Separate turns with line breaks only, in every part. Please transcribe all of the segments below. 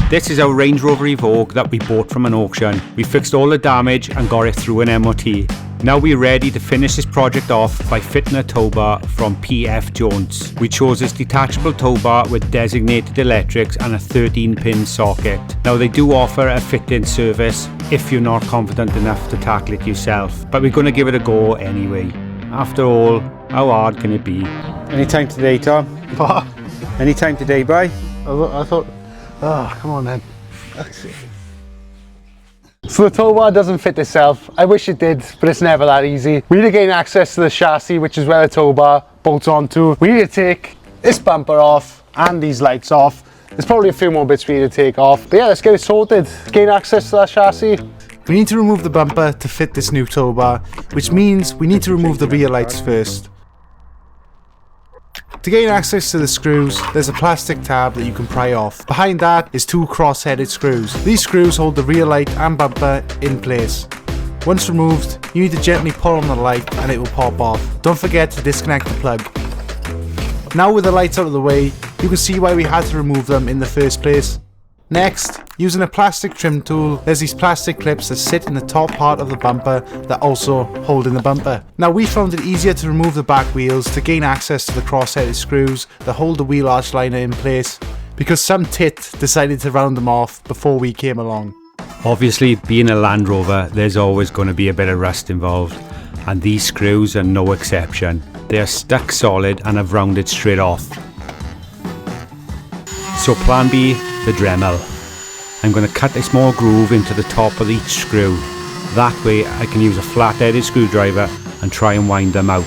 This is our Range Rover Evoque that we bought from an auction. We fixed all the damage and got it through an MOT. Now we're ready to finish this project off by fitting a tow bar from PF Jones. We chose this detachable tow bar with designated electrics and a 13-pin socket. Now they do offer a fit-in service if you're not confident enough to tackle it yourself, but we're going to give it a go anyway. After all, how hard can it be? Any time today, Tom?
What?
Any time today, bye?
I thought, oh, come on then. So the tow bar doesn't fit itself. I wish it did, but it's never that easy. We need to gain access to the chassis, which is where the tow bar bolts onto. We need to take this bumper off and these lights off. There's probably a few more bits we need to take off. But yeah, let's get it sorted. Gain access to that chassis.
We need to remove the bumper to fit this new tow bar, which means we need to remove the rear lights first. To gain access to the screws, there's a plastic tab that you can pry off. Behind that is two cross-headed screws. These screws hold the rear light and bumper in place. Once removed, you need to gently pull on the light and it will pop off. Don't forget to disconnect the plug. Now with the lights out of the way, you can see why we had to remove them in the first place. Next, using a plastic trim tool, there's these plastic clips that sit in the top part of the bumper that also hold in the bumper. Now we found it easier to remove the back wheels to gain access to the cross-headed screws that hold the wheel arch liner in place, because some tit decided to round them off before we came along.
Obviously, being a Land Rover, there's always going to be a bit of rust involved, and these screws are no exception. They are stuck solid and have rounded straight off. So plan B, the Dremel. I'm going to cut a small groove into the top of each screw. That way I can use a flat-headed screwdriver and try and wind them out.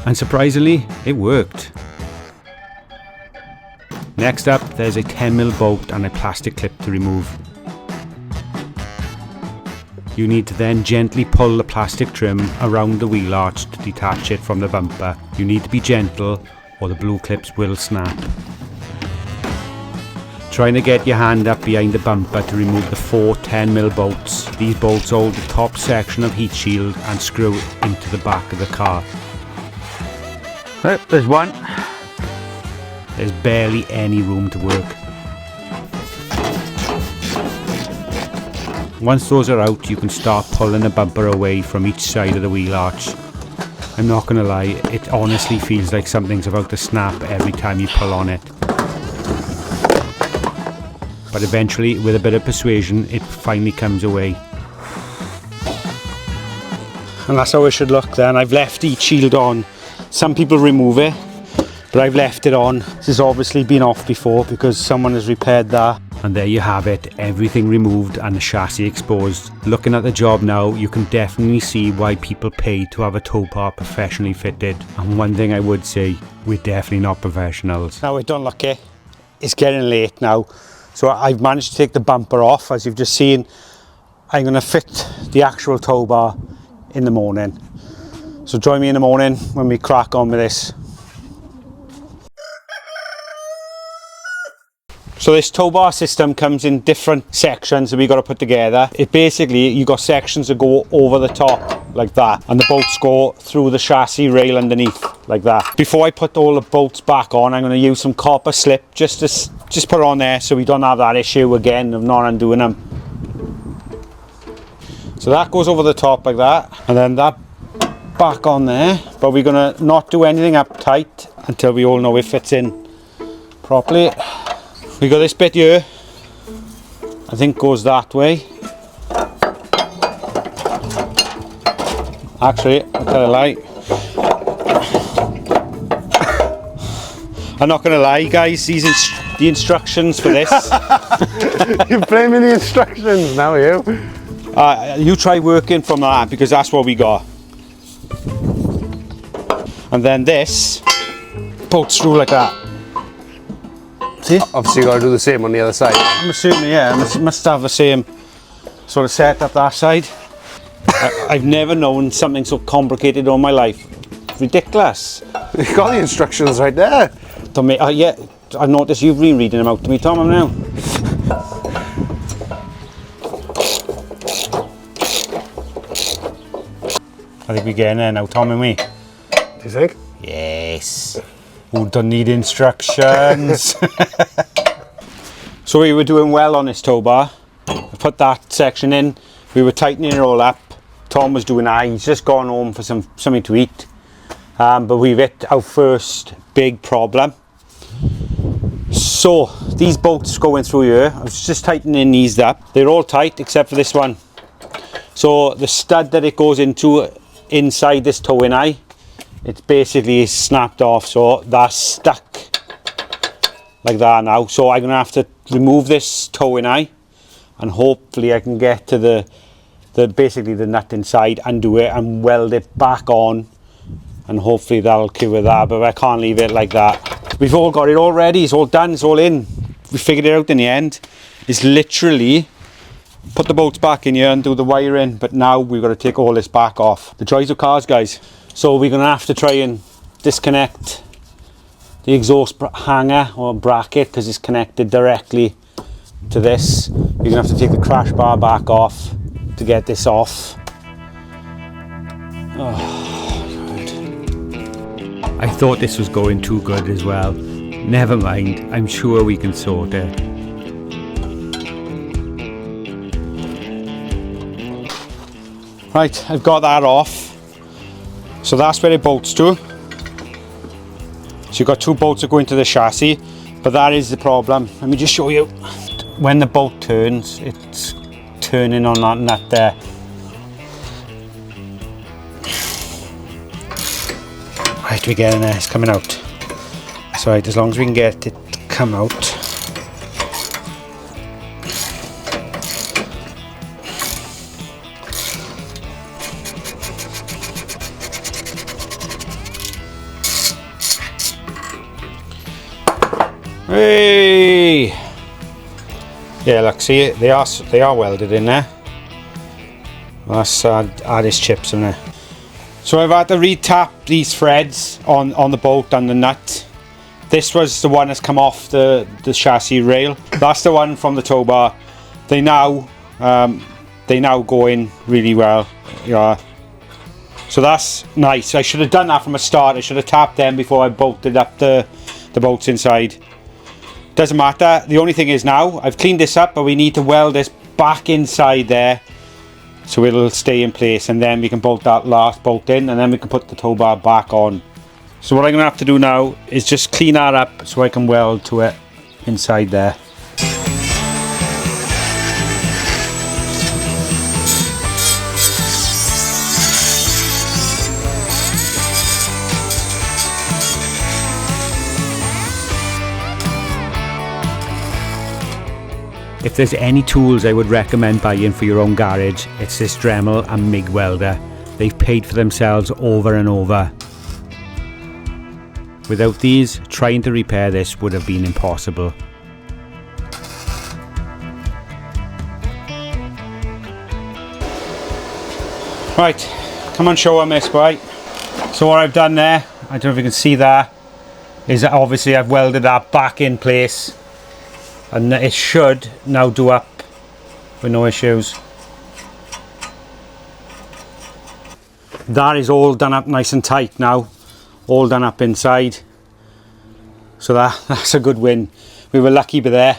And surprisingly, it worked. Next up, there's a 10mm bolt and a plastic clip to remove. You need to then gently pull the plastic trim around the wheel arch to detach it from the bumper. You need to be gentle or the blue clips will snap. Trying to get your hand up behind the bumper to remove the four 10mm bolts. These bolts hold the top section of heat shield and screw it into the back of the car.
Oh, there's one.
There's barely any room to work. Once those are out, you can start pulling the bumper away from each side of the wheel arch. I'm not gonna lie, it honestly feels like something's about to snap every time you pull on it. But eventually, with a bit of persuasion, it finally comes away. And that's how it should look then. I've left each shield on. Some people remove it, but I've left it on. This has obviously been off before because someone has repaired that. And there you have it, everything removed and the chassis exposed. Looking at the job now, you can definitely see why people pay to have a tow bar professionally fitted. And one thing I would say, we're definitely not professionals. Now we're done lucky. It's getting late now. So I've managed to take the bumper off, as you've just seen. I'm going to fit the actual tow bar in the morning. So join me in the morning when we crack on with this. So this tow bar system comes in different sections that we got to put together. It basically, you got sections that go over the top like that, and the bolts go through the chassis rail underneath like that. Before I put all the bolts back on, I'm going to use some copper slip just put it on there so we don't have that issue again of not undoing them. So that goes over the top like that, and then that back on there. But we're going to not do anything up tight until we all know it fits in properly. We got this bit here, I think goes that way. Actually, I'll tell a lie. I'm not going to lie, guys, the instructions for this.
You're blaming the instructions now, you?
You try working from that because that's what we got. And then this bolts through like that. See?
Obviously you got to do the same on the other side.
I'm assuming, yeah, I must have the same sort of setup that side. I've never known something so complicated all my life. Ridiculous.
You've got the instructions right there.
Yeah, I've noticed you've been reading them out to me, Tom, now. I think we're getting there now, Tom, and we.
Do you think?
Yes. Who don't need instructions? So we were doing well on this tow bar. I put that section in, we were tightening it all up. Tom was doing that, he's just gone home for something to eat. But we've hit our first big problem. So these bolts going through here, I was just tightening these up. They're all tight except for this one. So the stud that it goes into inside this towing eye, it's basically snapped off, so that's stuck like that now. So I'm gonna have to remove this towing eye and hopefully I can get to the basically the nut inside, undo it and weld it back on, and hopefully that'll cure that, but I can't leave it like that. We've all got it all ready, it's all done, it's all in. We figured it out in the end. It's literally put the bolts back in here and do the wiring, but now we've got to take all this back off. The joys of cars, guys. So we're going to have to try and disconnect the exhaust hanger or bracket because it's connected directly to this. You're going to have to take the crash bar back off to get this off. Oh. I thought this was going too good as well. Never mind, I'm sure we can sort it. Right, I've got that off. So that's where it bolts to. So you've got two bolts that go into the chassis, but that is the problem. Let me just show you. When the bolt turns, it's turning on that nut there. Right, we get in there, it's coming out. So right, as long as we can get it to come out. Hey! Yeah, look, see, they are welded in there. That's add his chips in there. So I've had to re-tap these threads on the bolt and the nut. This was the one that's come off the chassis rail. That's the one from the tow bar. They now go in really well. Yeah. So that's nice. I should have done that from the start. I should have tapped them before I bolted up the bolts inside. Doesn't matter. The only thing is now I've cleaned this up, but we need to weld this back inside there so it'll stay in place, and then we can bolt that last bolt in, and then we can put the tow bar back on. So what I'm gonna have to do now is just clean that up so I can weld to it inside there. If there's any tools I would recommend buying for your own garage, it's this Dremel and MIG welder. They've paid for themselves over and over. Without these, trying to repair this would have been impossible. Right, come on, show them this, right? So what I've done there, I don't know if you can see that, is that obviously I've welded that back in place. And it should now do up with no issues. That is all done up nice and tight now, all done up inside. So that's a good win. We were lucky with there.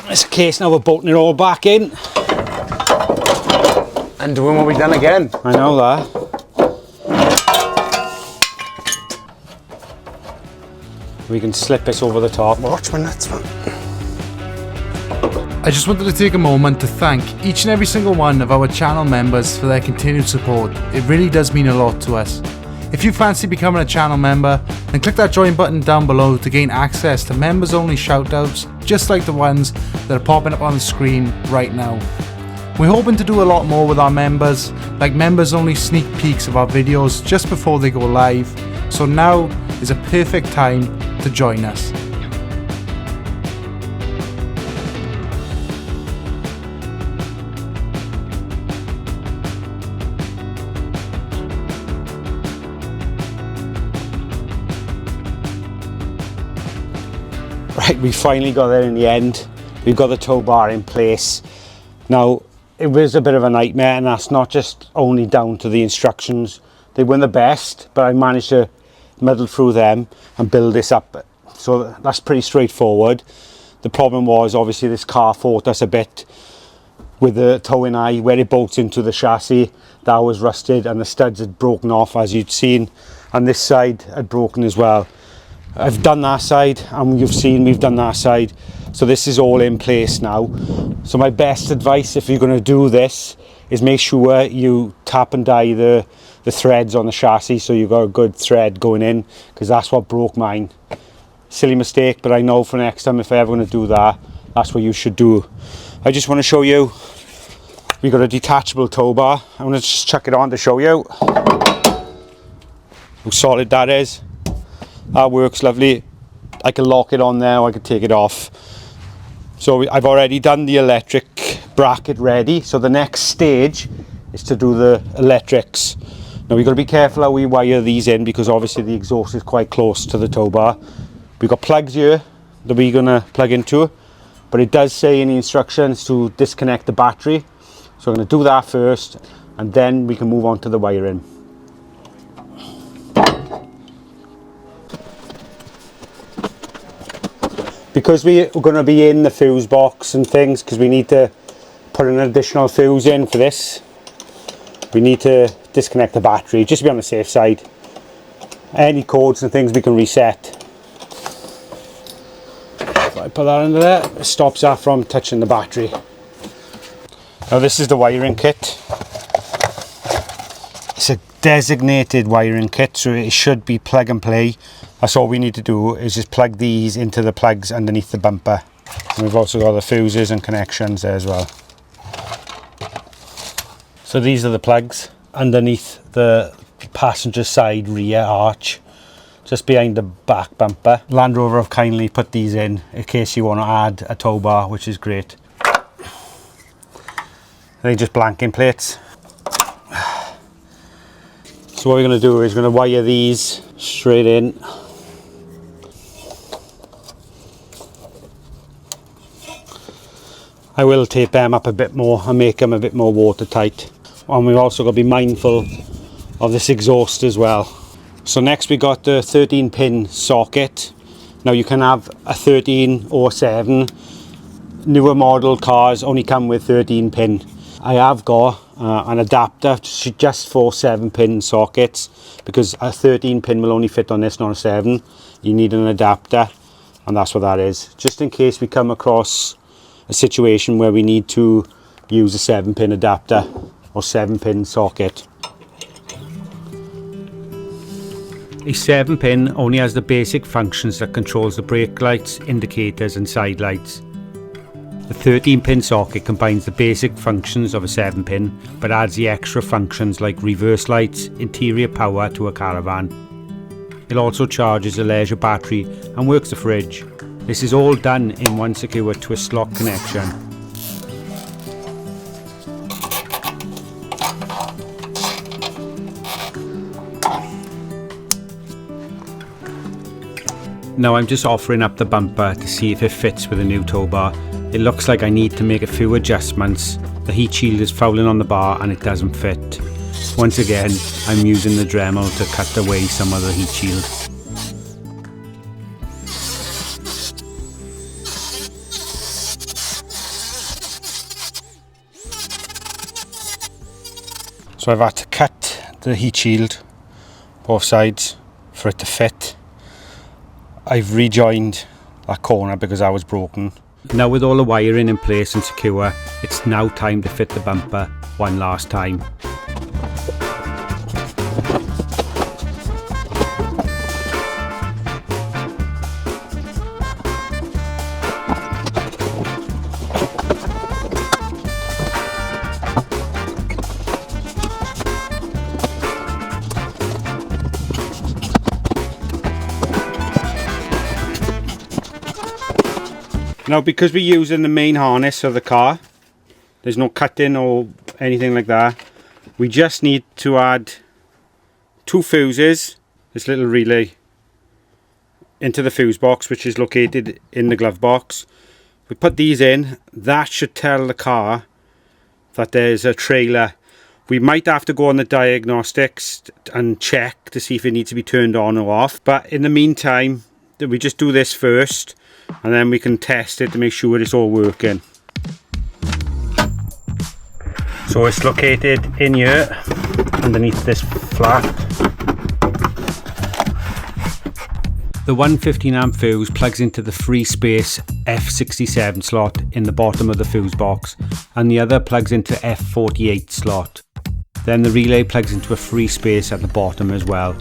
It's a case now we're bolting it all back in.
And doing what we've done again.
I know that. We can slip this over the top.
Watch my nuts, man.
I just wanted to take a moment to thank each and every single one of our channel members for their continued support. It really does mean a lot to us. If you fancy becoming a channel member, then click that join button down below to gain access to members only shoutouts, just like the ones that are popping up on the screen right now. We're hoping to do a lot more with our members, like members only sneak peeks of our videos just before they go live, so now is a perfect time to join us.
Right, we finally got there in the end. We've got the tow bar in place. Now, it was a bit of a nightmare, and that's not just only down to the instructions. They weren't the best, but I managed to muddle through them and build this up. So that's pretty straightforward. The problem was obviously this car fought us a bit with the towing eye where it bolts into the chassis. That was rusted and the studs had broken off, as you'd seen, and this side had broken as well. I've done that side and you've seen we've done that side, so this is all in place now. So my best advice if you're going to do this is make sure you tap and dye the threads on the chassis so you've got a good thread going in, because that's what broke mine. Silly mistake, but I know for next time if I ever going to do that, that's what you should do. I just want to show you, we got a detachable tow bar. I'm going to just chuck it on to show you how solid that is. That works lovely. I can lock it on there, or I can take it off. So I've already done the electric bracket ready, so the next stage is to do the electrics. Now we've got to be careful how we wire these in, because obviously the exhaust is quite close to the tow bar. We've got plugs here that we're going to plug into, but it does say in the instructions to disconnect the battery. So I'm going to do that first, and then we can move on to the wiring. Because we're going to be in the fuse box and things, because we need to put an additional fuse in for this, we need to disconnect the battery just to be on the safe side. Any codes and things we can reset. If I put that under there, it stops that from touching the battery. Now this is the wiring kit. It's a designated wiring kit, so it should be plug and play. That's all we need to do, is just plug these into the plugs underneath the bumper. And we've also got the fuses and connections there as well. So these are the plugs underneath the passenger side rear arch, just behind the back bumper. Land Rover have kindly put these in case you want to add a tow bar, which is great. They're just blanking plates. So what we're going to do is we're going to wire these straight in. I will tape them up a bit more and make them a bit more watertight. And we've also got to be mindful of this exhaust as well. So next we got the 13 pin socket. Now you can have a 13 or 7. Newer model cars only come with 13 pin. I have got an adapter just for 7 pin sockets, because a 13 pin will only fit on this, not a 7. You need an adapter, and that's what that is. Just in case we come across a situation where we need to use a 7 pin adapter or 7 pin socket. A 7 pin only has the basic functions that controls the brake lights, indicators and side lights. The 13 pin socket combines the basic functions of a 7 pin, but adds the extra functions like reverse lights, interior power to a caravan. It also charges a leisure battery and works the fridge. This is all done in one secure twist lock connection. Now I'm just offering up the bumper to see if it fits with the new tow bar. It looks like I need to make a few adjustments. The heat shield is fouling on the bar and it doesn't fit. Once again, I'm using the Dremel to cut away some of the heat shield. So I've had to cut the heat shield both sides for it to fit. I've rejoined that corner because I was broken. Now with all the wiring in place and secure, it's now time to fit the bumper one last time. Now because we're using the main harness of the car, there's no cutting or anything like that. We just need to add 2 fuses, this little relay, into the fuse box, which is located in the glove box. We put these in, that should tell the car that there's a trailer. We might have to go on the diagnostics and check to see if it needs to be turned on or off, but in the meantime we just do this first. and then we can test it to make sure it's all working. So it's located in here underneath this flat. The 115 amp fuse plugs into the free space F67 slot in the bottom of the fuse box, and the other plugs into F48 slot. Then the relay plugs into a free space at the bottom as well.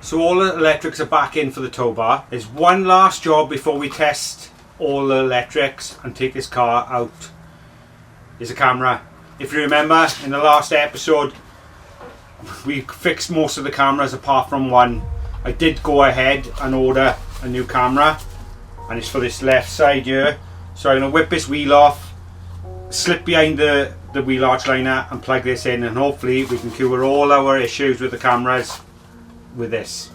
So all the electrics are back in for the Towbar. There's one last job before we test all the electrics and take this car out. Is a camera. If you remember, in the last episode we fixed most of the cameras apart from one. I did go ahead and order a new camera, and it's for this left side here. So I'm going to whip this wheel off, slip behind the wheel arch liner and plug this in, and hopefully we can cure all our issues with the cameras with this.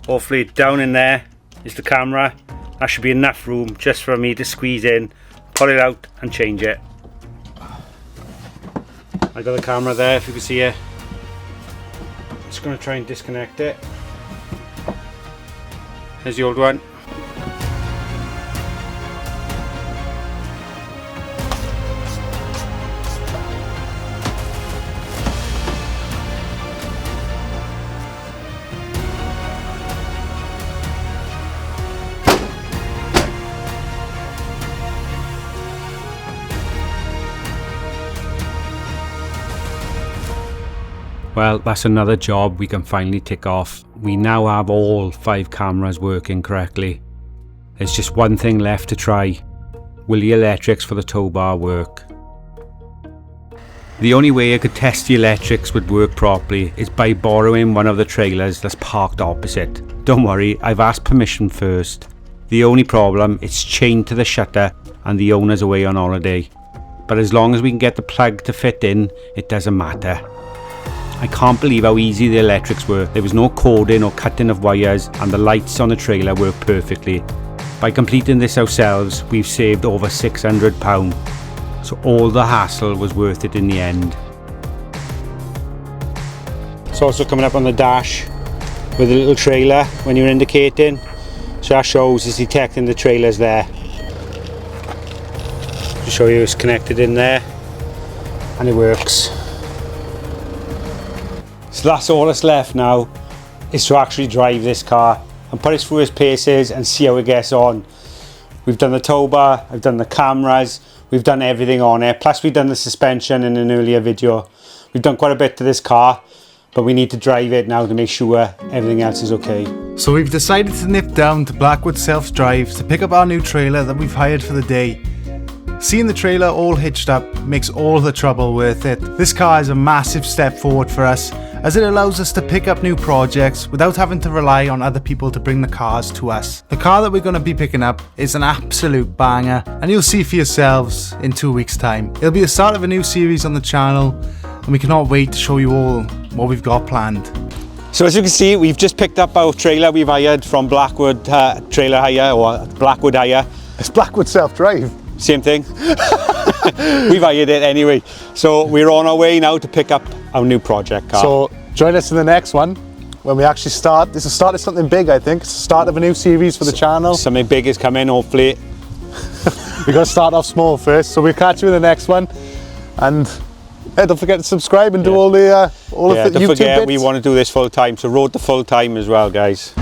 Hopefully down in there is the camera. That should be enough room just for me to squeeze in, pull it out and change it. I got the camera there, if you can see it. Just going to try and disconnect it. There's the old one. Well, that's another job we can finally tick off. We now have all 5 cameras working correctly. There's just one thing left to try. Will the electrics for the Towbar work? The only way I could test the electrics would work properly is by borrowing one of the trailers that's parked opposite. Don't worry, I've asked permission first. The only problem, it's chained to the shutter and the owner's away on holiday. But as long as we can get the plug to fit in, it doesn't matter. I can't believe how easy the electrics were. There was no cording or cutting of wires, and the lights on the trailer work perfectly. By completing this ourselves, we've saved over £600, so all the hassle was worth it in the end. It's also coming up on the dash with a little trailer when you're indicating, so that shows it's detecting the trailers there. To show you it's connected in there and it works. So that's all that's left now, is to actually drive this car and put it through its paces and see how it gets on. We've done the Towbar, I've done the cameras, we've done everything on it, plus we've done the suspension in an earlier video. We've done quite a bit to this car, but we need to drive it now to make sure everything else is okay.
So we've decided to nip down to Blackwood Self Drive to pick up our new trailer that we've hired for the day. Seeing the trailer all hitched up makes all the trouble worth it. This car is a massive step forward for us, as it allows us to pick up new projects without having to rely on other people to bring the cars to us. The car that we're going to be picking up is an absolute banger, and you'll see for yourselves in 2 weeks' time. It'll be the start of a new series on the channel, and we cannot wait to show you all what we've got planned.
So as you can see, we've just picked up our trailer we've hired from Blackwood Trailer Hire, or Blackwood Hire.
It's Blackwood Self Drive.
Same thing. We've hired it anyway. So we're on our way now to pick up our new project car.
So join us in the next one when we actually start. This is the start of something big, I think. It's the start of a new series for the channel.
Something big is coming, hopefully.
We've got to start off small first, so we'll catch you in the next one. And hey, don't forget to subscribe and do all the
don't
YouTube
forget,
bits.
we want to do this full time, so road to full time as well, guys.